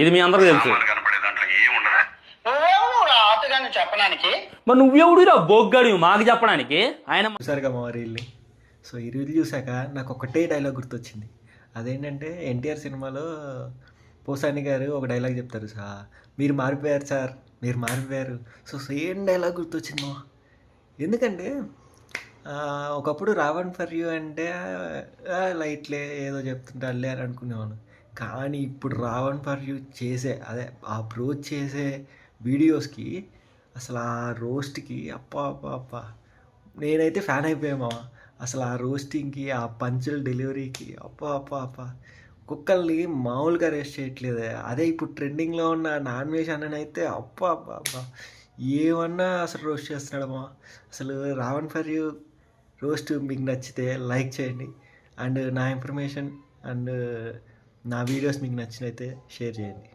ఇది మీ అందరికి తెలుసు. చెప్పడానికి మరి నువ్వెవడురా బొగ్గాడు మాకు చెప్పడానికి? ఆయన చూసారుగా మా రీల్ని. సో ఈ రీల్ చూసాక నాకు ఒకటే డైలాగ్ గుర్తొచ్చింది. అదేంటంటే ఎన్టీఆర్ సినిమాలో పోసాని గారు ఒక డైలాగ్ చెప్తారు, మీరు మారిపోయారు సార్, మీరు మారిపోయారు. సో సేమ్ డైలాగ్ గుర్తొచ్చింది మా. ఎందుకంటే ఒకప్పుడు రావణ్ ఫర్ యూ అంటే లైట్లే ఏదో చెప్తుంటే అల్లే అని అనుకునేవాను. కానీ ఇప్పుడు రావణ్ ఫర్ యూ చేసే అదే ఆ బ్రోచ్ చేసే వీడియోస్కి అసలు ఆ రోస్ట్కి అప్పా అప్ప అప్ప నేనైతే ఫ్యాన్ అయిపోయామా. అసలు ఆ రోస్టింగ్కి ఆ పంచుల డెలివరీకి అప్పా అప్ప అప్ప కుక్కల్ని మామూలుగా రెస్ట్ చేయట్లేదు. అదే ఇప్పుడు ట్రెండింగ్లో ఉన్న నాన్ వెజ్ అన్ననైతే అప్పా అప్ప అప్ప ఏమన్నా అసలు రోస్ట్ చేస్తున్నాడమ్మా. అసలు రావణ్ ఫర్ యూ రోస్ట్ మీకు నచ్చితే లైక్ చేయండి, అండ్ నా ఇన్ఫర్మేషన్ అండ్ నా వీడియోస్ మీకు నచ్చినైతే షేర్ చేయండి.